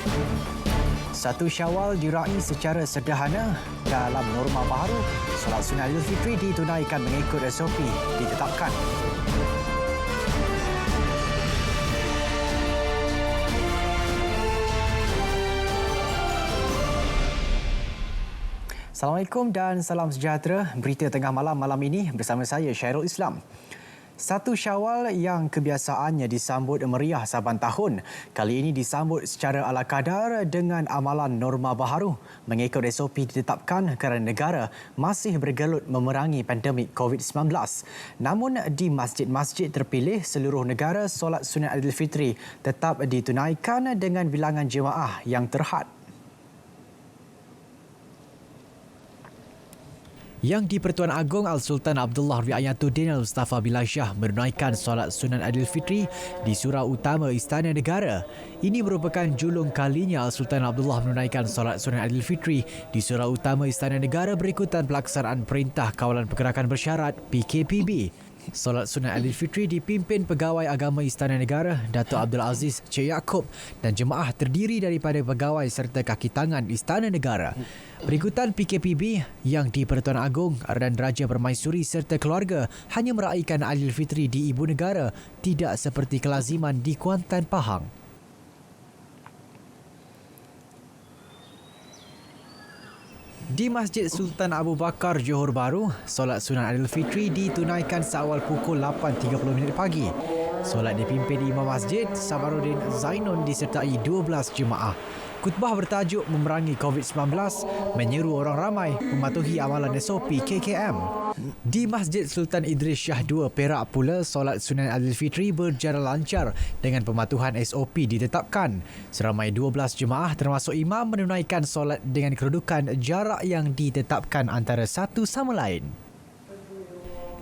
1 Syawal diraih secara sederhana dalam norma baharu. Solat Sunat Aidilfitri ditunaikan mengikut SOP ditetapkan. Assalamualaikum dan salam sejahtera. Berita tengah malam ini bersama saya Syairul Islam. 1 Syawal yang kebiasaannya disambut meriah saban tahun, kali ini disambut secara ala kadar dengan amalan norma baharu mengikut SOP ditetapkan kerana negara masih bergelut memerangi pandemik COVID-19. Namun di masjid-masjid terpilih seluruh negara, solat Sunat Aidilfitri tetap ditunaikan dengan bilangan jemaah yang terhad. Yang di-Pertuan Agong Al-Sultan Abdullah Riayatuddin Al-Mustafa Bilal Shah menunaikan solat Sunat Aidilfitri di Surau Utama Istana Negara. Ini merupakan julung kalinya Al-Sultan Abdullah menunaikan solat Sunat Aidilfitri di Surau Utama Istana Negara berikutan pelaksanaan Perintah Kawalan Pergerakan Bersyarat PKPB. Solat Sunat Aidilfitri dipimpin Pegawai Agama Istana Negara Datuk Abdul Aziz Cik Yaakob dan jemaah terdiri daripada pegawai serta kaki tangan Istana Negara. Berikutan PKPB yang di-Pertuan Agong dan Raja Permaisuri serta keluarga hanya meraihkan Aidilfitri di Ibu Negara, tidak seperti kelaziman di Kuantan, Pahang. Di Masjid Sultan Abu Bakar, Johor Bahru, solat Sunat Aidilfitri ditunaikan seawal pukul 8.30 pagi. Solat dipimpin Imam Masjid Sabaruddin Zainun disertai 12 jemaah. Khutbah bertajuk Memerangi COVID-19 menyeru orang ramai mematuhi amalan SOP KKM. Di Masjid Sultan Idris Shah II, Perak pula, solat Sunat Aidilfitri berjalan lancar dengan pematuhan SOP ditetapkan. Seramai 12 jemaah termasuk imam menunaikan solat dengan kedudukan jarak yang ditetapkan antara satu sama lain.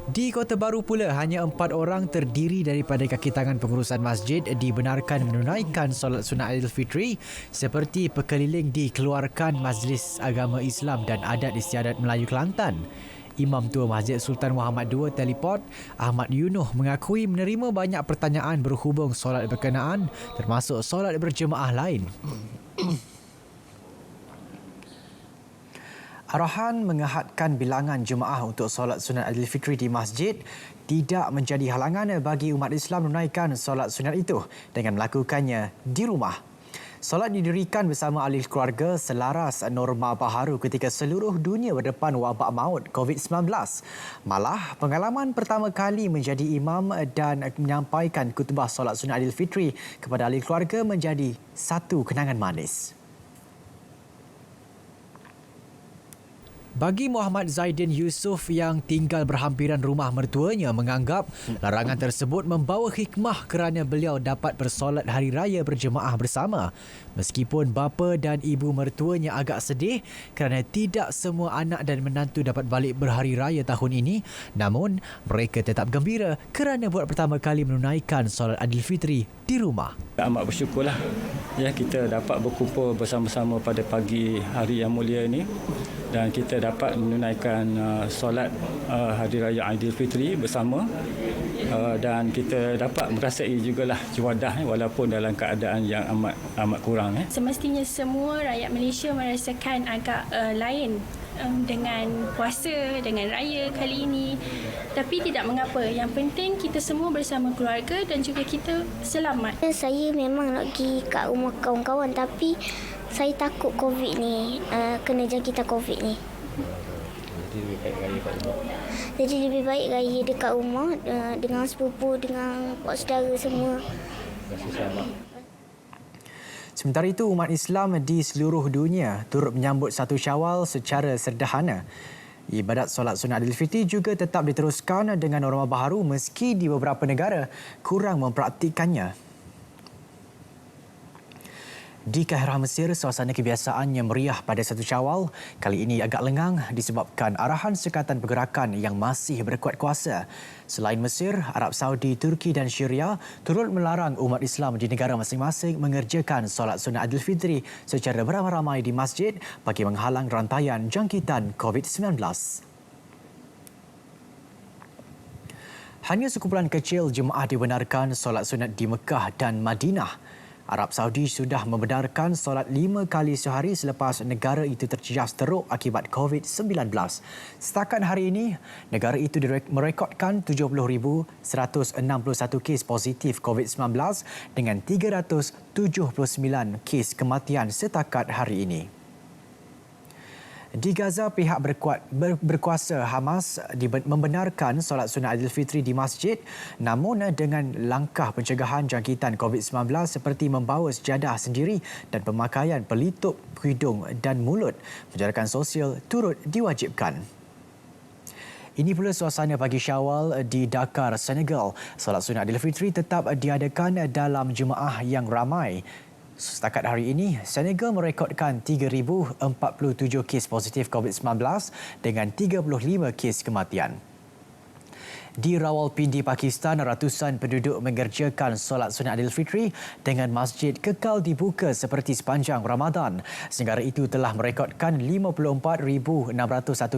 Di Kota Baru pula, hanya 4 orang terdiri daripada kaki tangan pengurusan masjid dibenarkan menunaikan solat Sunat Aidilfitri seperti pekeliling dikeluarkan Majlis Agama Islam dan Adat Istiadat Melayu Kelantan. Imam Tua Masjid Sultan Muhammad II Teleport, Ahmad Yunuh mengakui menerima banyak pertanyaan berhubung solat berkenaan termasuk solat berjemaah lain. Arahan mengehadkan bilangan jemaah untuk solat Sunat Aidilfitri di masjid tidak menjadi halangan bagi umat Islam menunaikan solat sunat itu dengan melakukannya di rumah. Solat didirikan bersama ahli keluarga selaras norma baharu ketika seluruh dunia berdepan wabak maut COVID-19. Malah, pengalaman pertama kali menjadi imam dan menyampaikan khutbah solat Sunat Aidilfitri kepada ahli keluarga menjadi satu kenangan manis. Bagi Muhammad Zaidin Yusof yang tinggal berhampiran rumah mertuanya menganggap larangan tersebut membawa hikmah kerana beliau dapat bersolat hari raya berjemaah bersama. Meskipun bapa dan ibu mertuanya agak sedih kerana tidak semua anak dan menantu dapat balik berhari raya tahun ini, namun mereka tetap gembira kerana buat pertama kali menunaikan solat Aidilfitri di rumah. Amat bersyukurlah ya, kita dapat berkumpul bersama-sama pada pagi hari yang mulia ini dan kita dapat menunaikan solat Hari Raya Aidilfitri bersama dan kita dapat merasai jugalah juadah walaupun dalam keadaan yang amat kurang. Semestinya semua rakyat Malaysia merasakan agak lain dengan puasa, dengan raya kali ini. Tapi tidak mengapa. Yang penting kita semua bersama keluarga dan juga kita selamat. Saya memang nak pergi kat rumah kawan-kawan tapi saya takut COVID ni, kena jangkitan COVID ni. Jadi lebih baik raya dekat rumah dengan sepupu, dengan pak saudara semua. Sementara itu, umat Islam di seluruh dunia turut menyambut 1 Syawal secara sederhana. Ibadat solat Sunat Aidilfitri juga tetap diteruskan dengan norma baharu meski di beberapa negara kurang mempraktikannya. Di Kairah, Mesir, suasana kebiasaannya meriah pada 1 Syawal. Kali ini agak lengang disebabkan arahan Sekatan Pergerakan yang masih berkuat kuasa. Selain Mesir, Arab Saudi, Turki dan Syria turut melarang umat Islam di negara masing-masing mengerjakan solat Sunat Aidilfitri secara beramai-ramai di masjid bagi menghalang rantaian jangkitan COVID-19. Hanya sekumpulan kecil jemaah dibenarkan solat sunat di Mekah dan Madinah. Arab Saudi sudah membenarkan solat 5 kali sehari selepas negara itu terjejas teruk akibat COVID-19. Setakat hari ini, negara itu merekodkan 70,161 kes positif COVID-19 dengan 379 kes kematian setakat hari ini. Di Gaza, pihak berkuasa Hamas membenarkan solat sunat Aidilfitri di masjid, namun dengan langkah pencegahan jangkitan COVID-19 seperti membawa sejadah sendiri dan pemakaian pelitup hidung dan mulut. Penjarakan sosial turut diwajibkan. Ini pula suasana pagi Syawal di Dakar, Senegal. Solat sunat Aidilfitri tetap diadakan dalam jemaah yang ramai. Setakat hari ini, Senegal merekodkan 3,047 kes positif COVID-19 dengan 35 kes kematian. Di Rawalpindi, Pakistan, ratusan penduduk mengerjakan solat sunat Aidilfitri dengan masjid kekal dibuka seperti sepanjang Ramadan. Negara itu telah merekodkan 54,601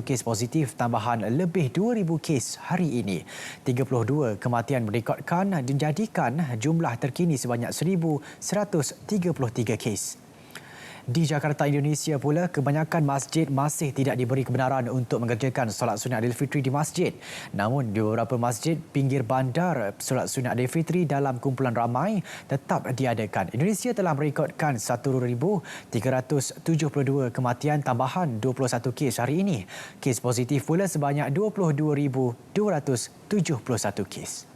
kes positif tambahan lebih 2,000 kes hari ini. 32 kematian merekodkan menjadikan jumlah terkini sebanyak 1,133 kes. Di Jakarta, Indonesia pula, kebanyakan masjid masih tidak diberi kebenaran untuk mengerjakan solat sunat Aidilfitri di masjid. Namun, di beberapa masjid pinggir bandar, solat sunat Aidilfitri dalam kumpulan ramai tetap diadakan. Indonesia telah merekodkan 1,372 kematian tambahan 21 kes hari ini. Kes positif pula sebanyak 22,271 kes.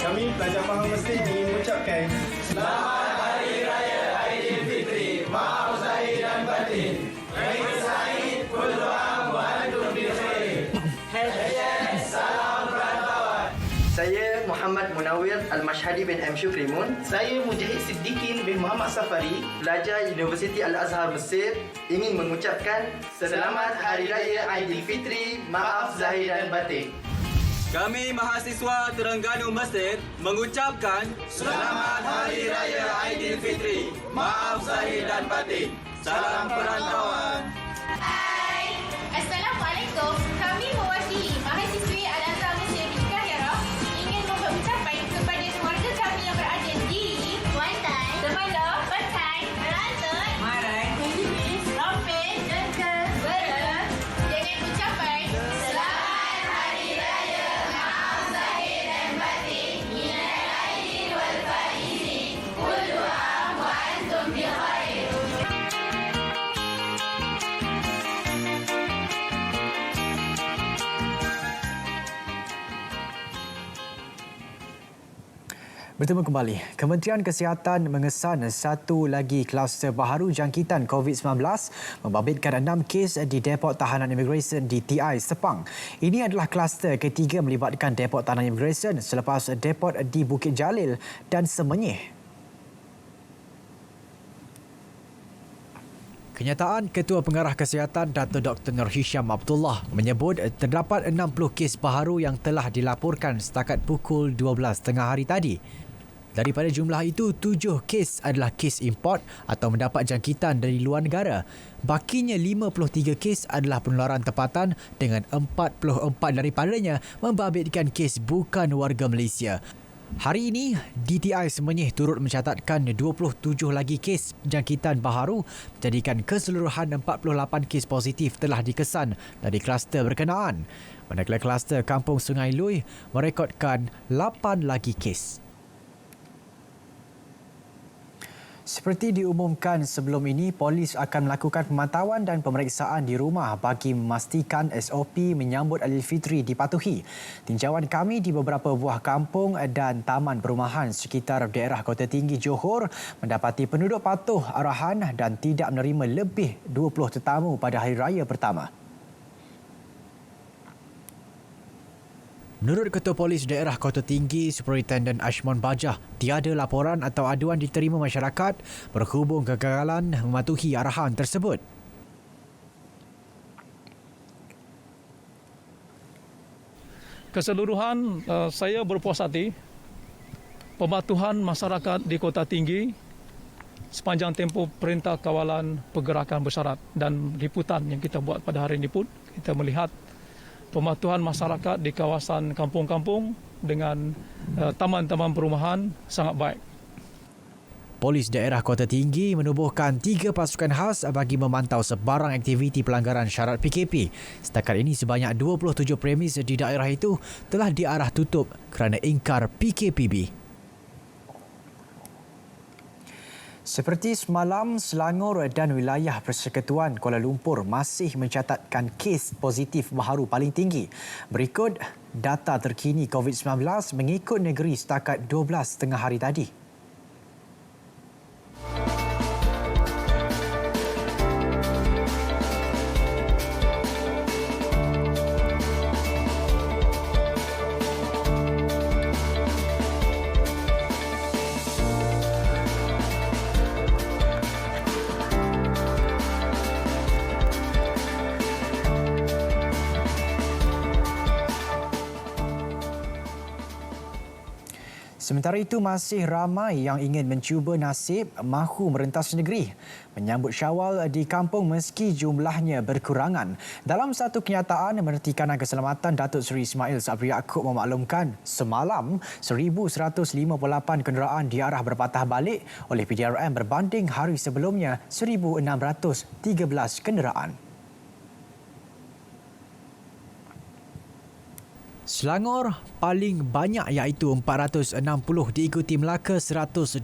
Kami pelajar Pahang Mesir ingin mengucapkan Selamat Hari Raya Aidilfitri. Maaf zahir dan batin. Eid Sa'id, kullu am wa antum bi khair. Hadiah salam perantauan. Saya Muhammad Munawir Al-Mashhadi bin M. Syukrimun. Saya Mujahid Siddiqin bin Muhammad Safari, Pelajar Universiti Al-Azhar Mesir, ingin mengucapkan Selamat Hari Raya Aidilfitri. Maaf zahir dan batin. Kami mahasiswa Terengganu Mesir mengucapkan Selamat Hari Raya Aidilfitri. Maaf zahir dan batin. Salam perantauan. Hai. Assalamualaikum. Kami mewakili mahasiswi Al-Azhar Mesir di Kahirah ingin membuat ucapan kepada keluarga kami yang berada di Kuantan, Temandah, Petai, Rantut, Marai, Kuala Rompin dan Kerbera dengan ucapan Selamat Hari Raya. Maaf zahir dan batin. Minal aidin wal faizin. Kullu am wa antum bi khair. Bertemu kembali. Kementerian Kesihatan mengesan satu lagi kluster baharu jangkitan COVID-19 membabitkan 6 kes di Depot Tahanan Imigresen di TI Sepang. Ini adalah kluster ketiga melibatkan Depot Tahanan Imigresen selepas depot di Bukit Jalil dan Semenyih. Kenyataan Ketua Pengarah Kesihatan Dato' Dr. Nur Hisham Abdullah menyebut terdapat 60 kes baharu yang telah dilaporkan setakat pukul 12.30 hari tadi. Daripada jumlah itu, 7 kes adalah kes import atau mendapat jangkitan dari luar negara. Bakinya 53 kes adalah penularan tempatan dengan 44 daripadanya membabitkan kes bukan warga Malaysia. Hari ini, DTI Semenyih turut mencatatkan 27 lagi kes jangkitan baharu, menjadikan keseluruhan 48 kes positif telah dikesan dari kluster berkenaan. Manakala kluster Kampung Sungai Lui merekodkan 8 lagi kes. Seperti diumumkan sebelum ini, polis akan melakukan pemantauan dan pemeriksaan di rumah bagi memastikan SOP menyambut Aidilfitri dipatuhi. Tinjauan kami di beberapa buah kampung dan taman perumahan sekitar daerah Kota Tinggi Johor mendapati penduduk patuh arahan dan tidak menerima lebih 20 tetamu pada hari raya pertama. Menurut Ketua Polis Daerah Kota Tinggi, Superintendent Ashmon Bajah, tiada laporan atau aduan diterima masyarakat berhubung kegagalan mematuhi arahan tersebut. Keseluruhan, saya berpuas hati pematuhan masyarakat di Kota Tinggi sepanjang tempoh Perintah Kawalan Pergerakan Bersyarat dan liputan yang kita buat pada hari ini pun kita melihat pematuhan masyarakat di kawasan kampung-kampung dengan taman-taman perumahan sangat baik. Polis daerah Kota Tinggi menubuhkan 3 pasukan khas bagi memantau sebarang aktiviti pelanggaran syarat PKP. Setakat ini sebanyak 27 premis di daerah itu telah diarah tutup kerana ingkar PKPB. Seperti semalam, Selangor dan wilayah Persekutuan Kuala Lumpur masih mencatatkan kes positif baharu paling tinggi. Berikut data terkini COVID-19 mengikut negeri setakat 12 hari tadi. Sementara itu, masih ramai yang ingin mencuba nasib mahu merentas negeri menyambut Syawal di kampung meski jumlahnya berkurangan. Dalam satu kenyataan, Menteri Kanan Keselamatan Datuk Seri Ismail Sabri Yaakob memaklumkan semalam 1,158 kenderaan diarah berpatah balik oleh PDRM berbanding hari sebelumnya 1,613 kenderaan. Selangor paling banyak iaitu 460 diikuti Melaka 121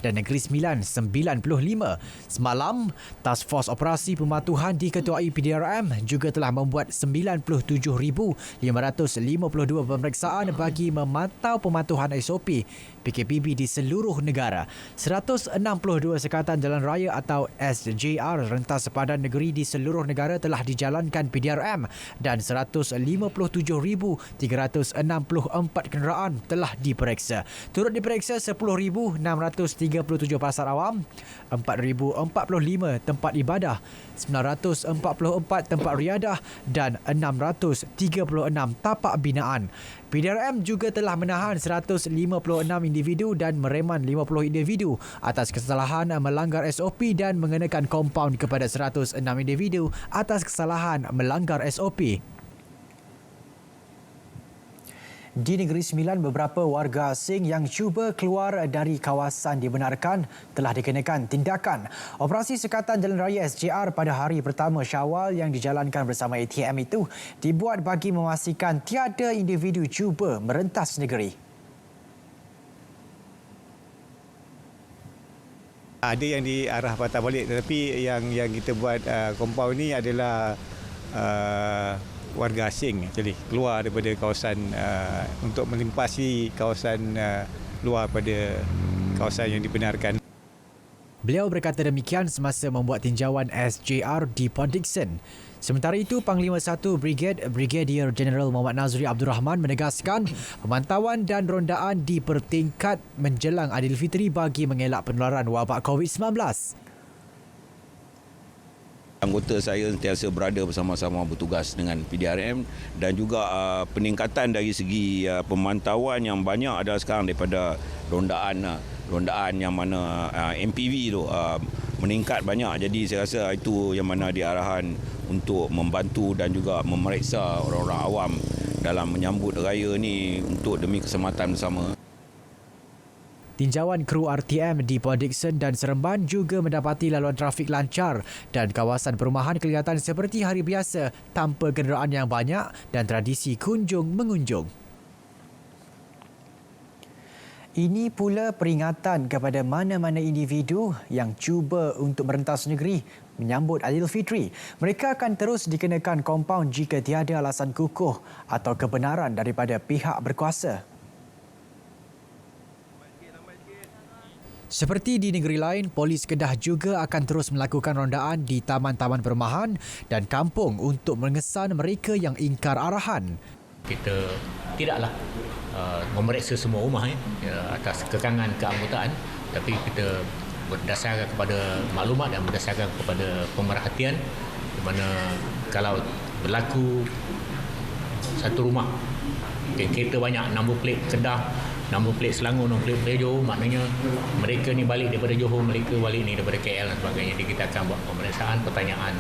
dan Negeri Sembilan 95. Semalam, Task Force Operasi Pematuhan diketuai PDRM juga telah membuat 97,552 pemeriksaan bagi memantau pematuhan SOP PKPB di seluruh negara. 162 sekatan jalan raya atau SJR rentas sepadan negeri di seluruh negara telah dijalankan PDRM dan 157,364 kenderaan telah diperiksa. Turut diperiksa 10,637 pasar awam, 4,045 tempat ibadah, 944 tempat riadah dan 636 tapak binaan. PDRM juga telah menahan 156 individu dan mereman 50 individu atas kesalahan melanggar SOP dan mengenakan kompaun kepada 106 individu atas kesalahan melanggar SOP. Di Negeri Sembilan, beberapa warga asing yang cuba keluar dari kawasan dibenarkan telah dikenakan tindakan. Operasi Sekatan Jalan Raya SJR pada hari pertama Syawal yang dijalankan bersama ATM itu dibuat bagi memastikan tiada individu cuba merentas negeri. Ada yang diarah patah balik, tetapi yang kita buat kompaun ni adalah warga asing jadi keluar daripada kawasan untuk melimpasi kawasan luar pada kawasan yang dibenarkan. Beliau berkata demikian semasa membuat tinjauan SJR di Port Dickson. Sementara itu, Panglima 1 Brigadier General Muhammad Nazri Abdul Rahman menegaskan pemantauan dan rondaan dipertingkat menjelang Aidilfitri bagi mengelak penularan wabak COVID-19. Anggota saya sentiasa berada bersama-sama bertugas dengan PDRM dan juga peningkatan dari segi pemantauan yang banyak adalah sekarang daripada rondaan yang mana MPV tu meningkat banyak. Jadi saya rasa itu yang mana diarahan untuk membantu dan juga memeriksa orang-orang awam dalam menyambut raya ni untuk demi keselamatan bersama. Tinjauan kru RTM di Port Dickson dan Seremban juga mendapati laluan trafik lancar dan kawasan perumahan kelihatan seperti hari biasa tanpa kenderaan yang banyak dan tradisi kunjung-mengunjung. Ini pula peringatan kepada mana-mana individu yang cuba untuk merentas negeri menyambut Aidilfitri. Mereka akan terus dikenakan kompaun jika tiada alasan kukuh atau kebenaran daripada pihak berkuasa. Seperti di negeri lain, Polis Kedah juga akan terus melakukan rondaan di taman-taman perumahan dan kampung untuk mengesan mereka yang ingkar arahan. Kita tidaklah memeriksa semua rumah atas kekangan keanggotaan, tapi kita berdasarkan kepada maklumat dan berdasarkan kepada pemerhatian di mana kalau berlaku satu rumah kereta banyak, nombor plate Kedah, nombor plate Selangor, nombor plate Johor, maknanya mereka ni balik daripada Johor, mereka balik ni daripada KL dan sebagainya. Jadi kita akan buat pemeriksaan, pertanyaan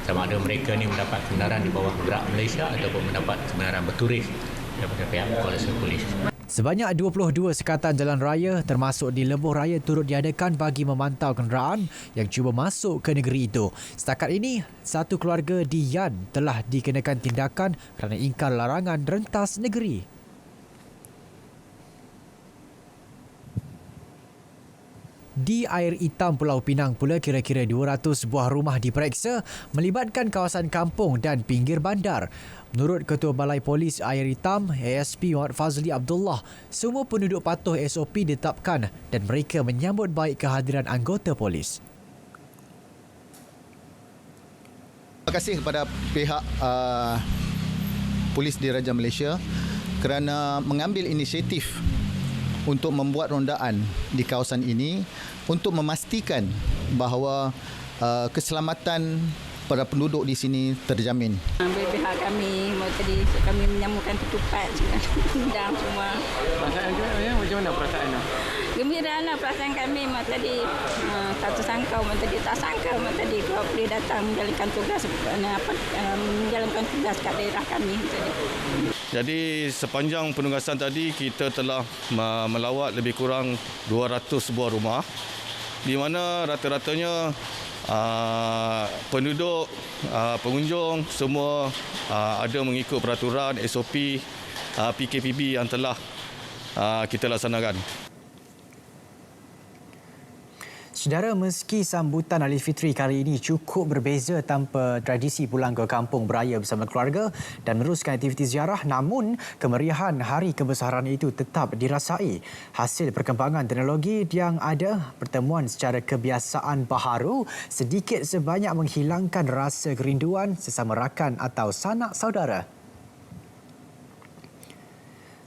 sama ada mereka ni mendapat kebenaran di bawah gerak Malaysia ataupun mendapat kebenaran berturis daripada pihak Kuala Polis. Sebanyak 22 sekatan jalan raya termasuk di lebuh raya turut diadakan bagi memantau kenderaan yang cuba masuk ke negeri itu. Setakat ini, satu keluarga di Yan telah dikenakan tindakan kerana ingkar larangan rentas negeri. Di Air Hitam Pulau Pinang pula kira-kira 200 buah rumah diperiksa melibatkan kawasan kampung dan pinggir bandar. Menurut Ketua Balai Polis Air Hitam, ASP Muhammad Fazli Abdullah, semua penduduk patuh SOP ditetapkan dan mereka menyambut baik kehadiran anggota polis. Terima kasih kepada pihak Polis Diraja Malaysia kerana mengambil inisiatif untuk membuat rondaan di kawasan ini untuk memastikan bahawa keselamatan para penduduk di sini terjamin. Pihak kami tadi kami menyambutkan ketupat dan semua. Perasaan macam mana perasaan? Gembira lah perasaan kami tadi tak tersangka tadi tak sangka tadi kalau boleh datang menjalankan tugas menjalankan tugas kat daerah kami tadi. Jadi sepanjang penugasan tadi kita telah melawat lebih kurang 200 buah rumah di mana rata-ratanya penduduk, pengunjung semua ada mengikut peraturan SOP PKPB yang telah kita laksanakan. Saudara, meski sambutan Aidilfitri kali ini cukup berbeza tanpa tradisi pulang ke kampung beraya bersama keluarga dan meneruskan aktiviti ziarah, namun kemeriahan hari kebesaran itu tetap dirasai. Hasil perkembangan teknologi yang ada, pertemuan secara kebiasaan baharu sedikit sebanyak menghilangkan rasa kerinduan sesama rakan atau sanak saudara.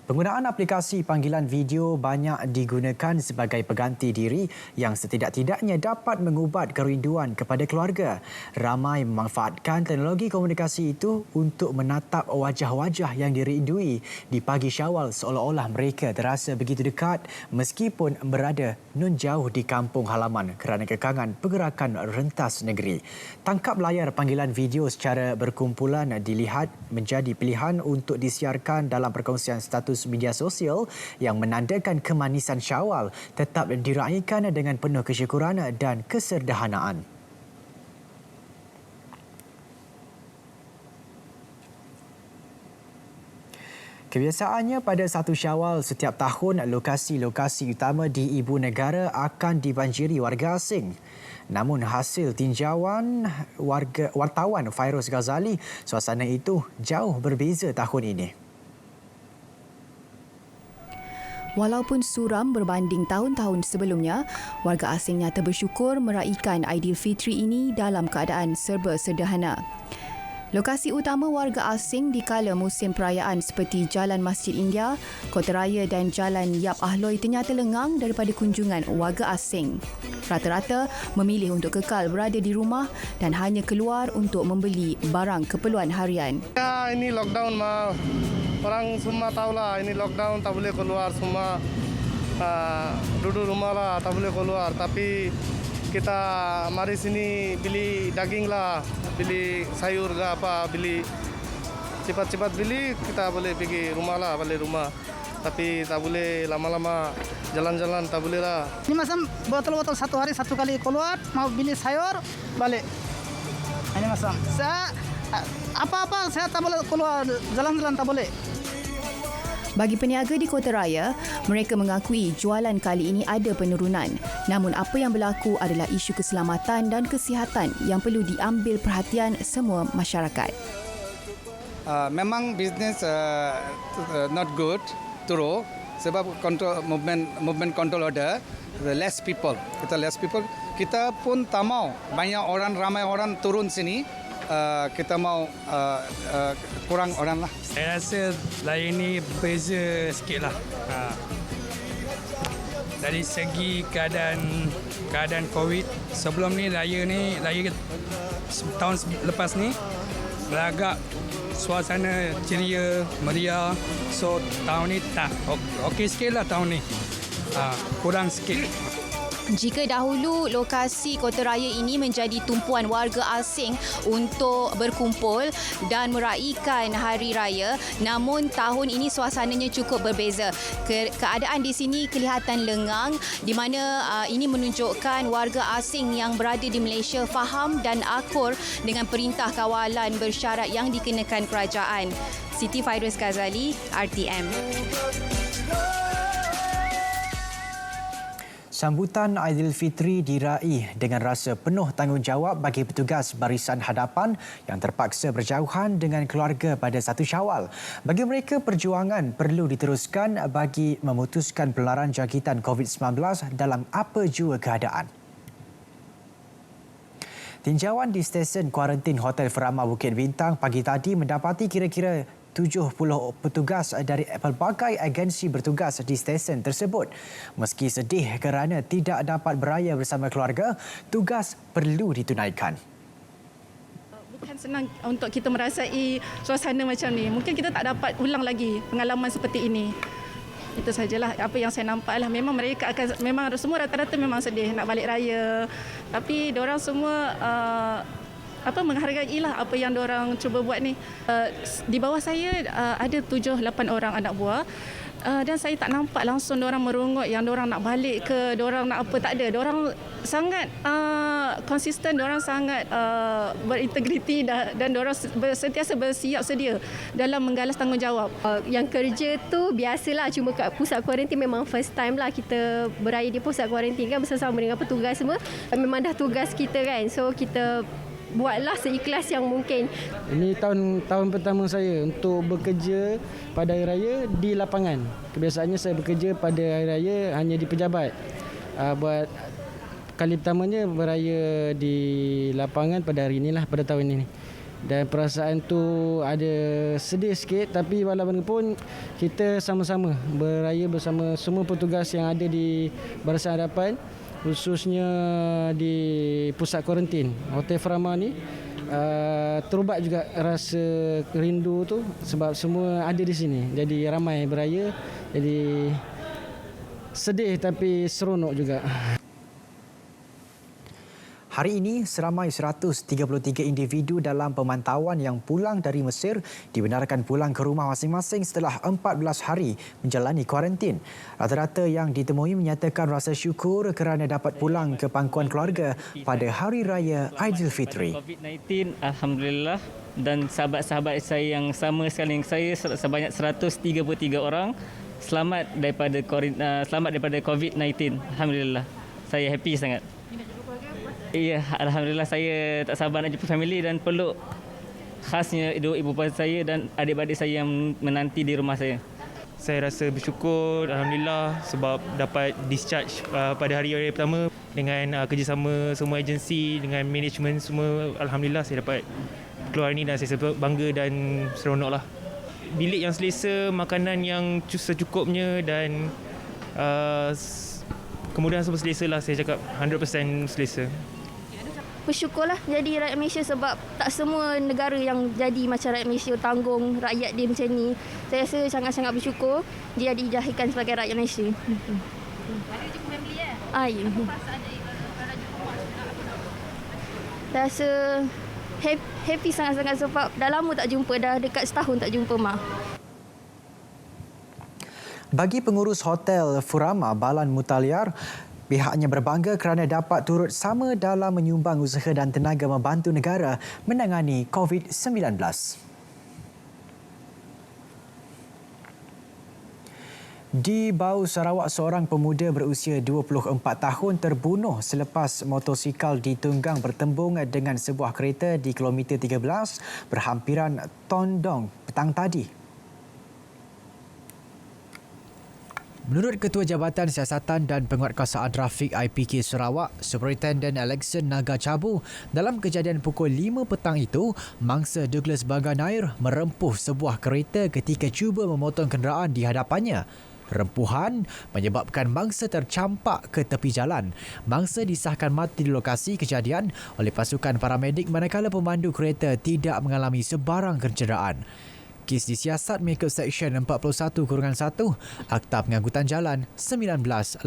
Penggunaan aplikasi panggilan video banyak digunakan sebagai pengganti diri yang setidak-tidaknya dapat mengubat kerinduan kepada keluarga. Ramai memanfaatkan teknologi komunikasi itu untuk menatap wajah-wajah yang dirindui di pagi Syawal seolah-olah mereka terasa begitu dekat meskipun berada nun jauh di kampung halaman kerana kekangan pergerakan rentas negeri. Tangkap layar panggilan video secara berkumpulan dilihat menjadi pilihan untuk disiarkan dalam perkongsian status media sosial yang menandakan kemanisan Syawal tetap diraihkan dengan penuh kesyukuran dan kesederhanaan. Kebiasaannya pada 1 Syawal setiap tahun lokasi-lokasi utama di ibu negara akan dibanjiri warga asing. Namun hasil tinjauan wartawan Fairuz Ghazali, suasana itu jauh berbeza tahun ini. Walaupun suram berbanding tahun-tahun sebelumnya, warga asing nyata bersyukur meraihkan Aidilfitri ini dalam keadaan serba sederhana. Lokasi utama warga asing di kala musim perayaan seperti Jalan Masjid India, Kota Raya dan Jalan Yap Ahloi ternyata lengang daripada kunjungan warga asing. Rata-rata memilih untuk kekal berada di rumah dan hanya keluar untuk membeli barang keperluan harian. Ya, ini lockdown mah. Orang semua tahulah ini lockdown, tak boleh keluar semua. Duduk rumah lah, tak boleh keluar. Tapi kita mari sini beli daging lah, beli sayur ke apa, beli cepat-cepat beli, kita boleh pergi rumah lah, balik rumah. Tapi tak boleh lama-lama jalan-jalan, tak boleh lah. Ini macam botol-botol satu hari satu kali keluar, mau beli sayur, balik. Ini macam saya apa-apa saya tak boleh keluar, jalan-jalan tak boleh. Bagi peniaga di Kota Raya, mereka mengakui jualan kali ini ada penurunan. Namun apa yang berlaku adalah isu keselamatan dan kesihatan yang perlu diambil perhatian semua masyarakat. Memang bisnes not good, true. Sebab control movement control order, less people. Kita pun tak mau banyak orang, ramai orang turun sini. Kita mau kurang orang lah. Saya rasa raya ni berbeza sikit lah. Dari segi keadaan COVID, sebelum ni raya tahun lepas ni beragak suasana ceria, meriah. So tahun ni tak okey sikit lah tahun ni. Kurang sikit. Jika dahulu lokasi Kota Raya ini menjadi tumpuan warga asing untuk berkumpul dan meraihkan Hari Raya, namun tahun ini suasananya cukup berbeza. Keadaan di sini kelihatan lengang, di mana ini menunjukkan warga asing yang berada di Malaysia faham dan akur dengan perintah kawalan bersyarat yang dikenakan kerajaan. Siti Fairuz Ghazali, RTM. Sambutan Aidilfitri diraih dengan rasa penuh tanggungjawab bagi petugas barisan hadapan yang terpaksa berjauhan dengan keluarga pada 1 Syawal. Bagi mereka, perjuangan perlu diteruskan bagi memutuskan penularan jangkitan COVID-19 dalam apa jua keadaan. Tinjauan di stesen kuarantin Hotel Furama Bukit Bintang pagi tadi mendapati kira-kira 70 petugas dari pelbagai agensi bertugas di stesen tersebut. Meski sedih kerana tidak dapat beraya bersama keluarga, tugas perlu ditunaikan. Bukan senang untuk kita merasai suasana macam ni. Mungkin kita tak dapat ulang lagi pengalaman seperti ini. Itu sajalah apa yang saya nampak lah. Memang mereka akan, memang semua rata-rata memang sedih nak balik raya. Tapi diorang semua menghargailah apa yang diorang cuba buat ni. Di bawah saya ada 7-8 orang anak buah. Dan saya tak nampak langsung diorang merungut yang diorang nak balik ke, diorang nak apa, tak ada. Diorang sangat konsisten, diorang sangat berintegriti dan diorang sentiasa bersiap sedia dalam menggalas tanggungjawab. Yang kerja tu biasalah, cuma kat pusat kuarantin memang first time lah kita beraya di pusat kuarantin kan, bersama dengan petugas semua. Memang dah tugas kita kan, so kita buatlah seikhlas yang mungkin. Ini tahun pertama saya untuk bekerja pada Hari Raya di lapangan. Kebiasaannya saya bekerja pada Hari Raya hanya di pejabat. Buat kali pertamanya beraya di lapangan pada hari inilah, pada tahun ini. Dan perasaan tu ada sedih sikit, tapi walaupun kita sama-sama beraya bersama semua petugas yang ada di Barisan Hadapan, khususnya di pusat kuarantin Hotel Furama ni, terubat juga rasa rindu tu sebab semua ada di sini. Jadi ramai beraya, jadi sedih tapi seronok juga. Hari ini, seramai 133 individu dalam pemantauan yang pulang dari Mesir dibenarkan pulang ke rumah masing-masing setelah 14 hari menjalani kuarantin. Rata-rata yang ditemui menyatakan rasa syukur kerana dapat pulang ke pangkuan keluarga pada Hari Raya Aidilfitri. COVID-19, Alhamdulillah, dan sahabat-sahabat saya yang sama sekali, saya sebanyak 133 orang selamat daripada COVID-19. Alhamdulillah, saya happy sangat. Ya, Alhamdulillah, saya tak sabar nak jumpa family dan peluk khasnya ibu bapa saya dan adik-adik saya yang menanti di rumah saya. Saya rasa bersyukur, Alhamdulillah, sebab dapat discharge pada hari raya pertama dengan kerjasama semua agensi, dengan management semua. Alhamdulillah, saya dapat keluar ni dan saya bangga dan seronok lah. Bilik yang selesa, makanan yang secukupnya dan kemudian semua selesa lah. Saya cakap 100% selesa. Bersyukurlah jadi rakyat Malaysia sebab tak semua negara yang jadi macam rakyat Malaysia tanggung rakyat dia macam ni. Saya rasa sangat-sangat bersyukur dia dijahirkan sebagai rakyat Malaysia. Ada jumpa family ya? Ya. Apa perasaan dari Saya rasa happy sangat-sangat sebab dah lama tak jumpa, dah dekat setahun tak jumpa mak. Bagi pengurus Hotel Furama Balan Mutaliar, pihaknya berbangga kerana dapat turut sama dalam menyumbang usaha dan tenaga membantu negara menangani COVID-19. Di Bau, Sarawak, seorang pemuda berusia 24 tahun terbunuh selepas motosikal ditunggang bertembung dengan sebuah kereta di kilometer 13 berhampiran Tondong petang tadi. Menurut Ketua Jabatan Siasatan dan Penguatkuasaan Trafik IPK Sarawak, Superintendent Alexon Naga Cabu, dalam kejadian pukul 5 petang itu, mangsa Douglas Baganair merempuh sebuah kereta ketika cuba memotong kenderaan di hadapannya. Rempuhan menyebabkan mangsa tercampak ke tepi jalan. Mangsa disahkan mati di lokasi kejadian oleh pasukan paramedik manakala pemandu kereta tidak mengalami sebarang kecederaan. Kes disiasat mengikut Seksyen 41-1 Akta Pengangkutan Jalan 1987.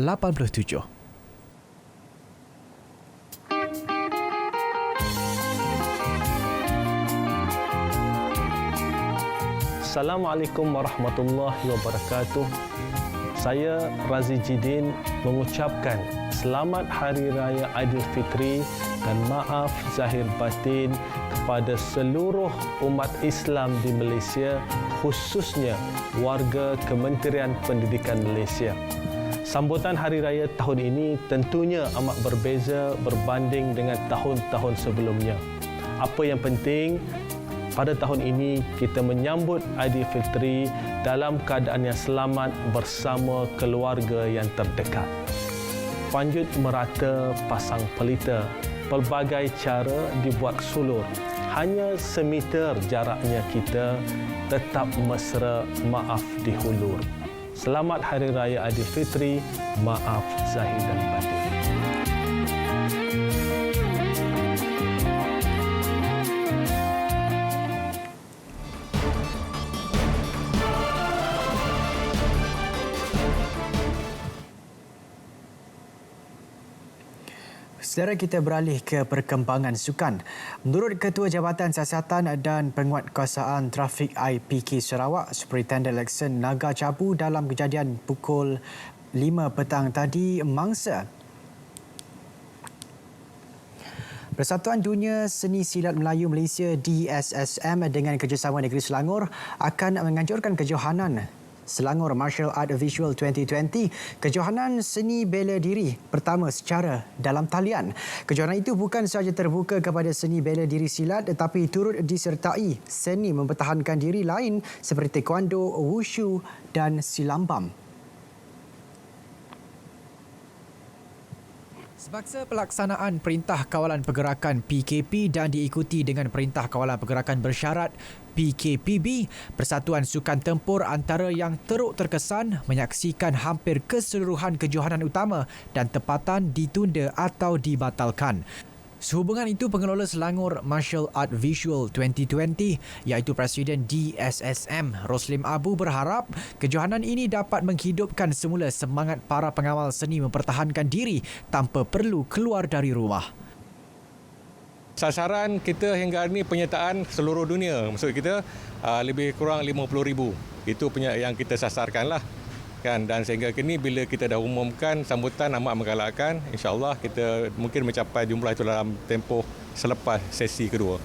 Assalamualaikum warahmatullahi wabarakatuh. Saya Razi Jidin mengucapkan Selamat Hari Raya Aidilfitri dan maaf zahir batin kepada seluruh umat Islam di Malaysia, khususnya warga Kementerian Pendidikan Malaysia. Sambutan Hari Raya tahun ini tentunya amat berbeza berbanding dengan tahun-tahun sebelumnya. Apa yang penting, pada tahun ini kita menyambut Aidilfitri dalam keadaan yang selamat bersama keluarga yang terdekat. Panjut merata pasang pelita, pelbagai cara dibuat sulur. Hanya semeter jaraknya kita tetap mesra, maaf dihulur. Selamat Hari Raya Aidilfitri, maaf zahir dan batin. Saudara, kita beralih ke perkembangan sukan. Menurut Ketua Jabatan Siasatan dan Penguatkuasaan Trafik IPK Sarawak, Superintendent Election Naga Cabu dalam kejadian pukul 5 petang tadi mangsa. Persatuan Dunia Seni Silat Melayu Malaysia DSSM dengan kerjasama Negeri Selangor akan menganjurkan kejohanan Selangor Martial Art Visual 2020, kejohanan seni bela diri pertama secara dalam talian. Kejohanan itu bukan sahaja terbuka kepada seni bela diri silat tetapi turut disertai seni mempertahankan diri lain seperti taekwondo, wushu dan silambam. Sebangsa pelaksanaan Perintah Kawalan Pergerakan PKP dan diikuti dengan Perintah Kawalan Pergerakan Bersyarat PKPB, Persatuan Sukan Tempur antara yang teruk terkesan menyaksikan hampir keseluruhan kejohanan utama dan tempatan ditunda atau dibatalkan. Sehubungan itu, pengelola Selangor Martial Art Visual 2020 iaitu Presiden DSSM Roslim Abu berharap kejohanan ini dapat menghidupkan semula semangat para pengawal seni mempertahankan diri tanpa perlu keluar dari rumah. Sasaran kita hingga hari ini penyertaan seluruh dunia. Maksud kita lebih kurang 50,000. Itu yang kita sasarkanlah. Kan, dan sehingga kini bila kita dah umumkan sambutan amat menggalakkan, insya-Allah kita mungkin mencapai jumlah itu dalam tempoh selepas sesi kedua.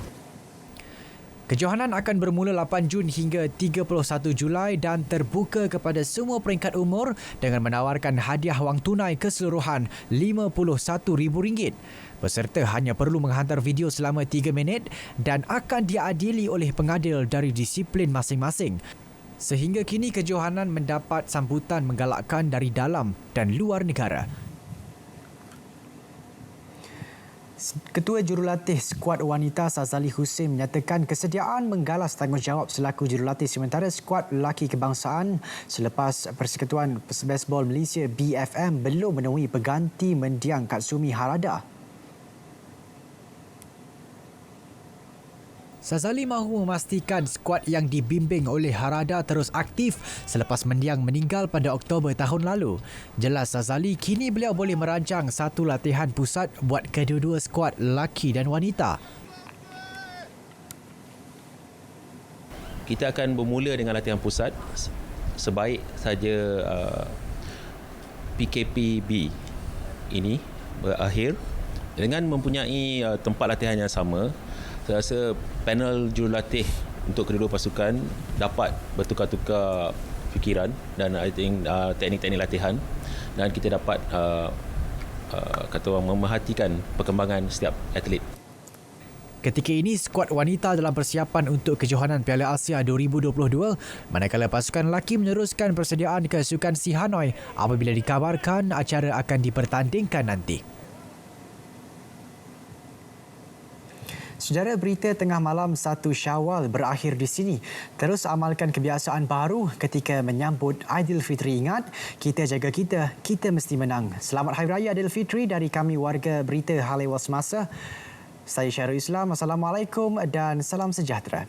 Kejohanan akan bermula 8 Jun hingga 31 Julai dan terbuka kepada semua peringkat umur dengan menawarkan hadiah wang tunai keseluruhan RM51,000. Peserta hanya perlu menghantar video selama 3 minit dan akan diadili oleh pengadil dari disiplin masing-masing. Sehingga kini kejohanan mendapat sambutan menggalakkan dari dalam dan luar negara. Ketua Jurulatih Skuad Wanita Sazali Hussein menyatakan kesediaan menggalas tanggungjawab selaku jurulatih sementara skuad lelaki kebangsaan selepas Persekutuan Baseball Malaysia BFM belum menemui pengganti mendiang Katsumi Harada. Sazali mahu memastikan skuad yang dibimbing oleh Harada terus aktif selepas mendiang meninggal pada Oktober tahun lalu. Jelas Sazali, kini beliau boleh merancang satu latihan pusat buat kedua-dua skuad lelaki dan wanita. Kita akan bermula dengan latihan pusat sebaik saja PKPB ini berakhir dengan mempunyai tempat latihan yang sama. Saya rasa panel jurulatih untuk kedua-dua pasukan dapat bertukar-tukar fikiran dan I think teknik-teknik latihan dan kita dapat kata orang memerhatikan perkembangan setiap atlet. Ketika ini, skuad wanita dalam persiapan untuk kejohanan Piala Asia 2022, manakala pasukan lelaki meneruskan persediaan ke Sukan Si Hanoi apabila dikabarkan acara akan dipertandingkan nanti. Saudara, berita tengah malam 1 Syawal berakhir di sini. Terus amalkan kebiasaan baru ketika menyambut Aidilfitri. Ingat, kita jaga kita mesti menang. Selamat Hari Raya Aidilfitri dari kami warga berita Halewa Semasa. Saya Syarul Islam. Assalamualaikum dan salam sejahtera.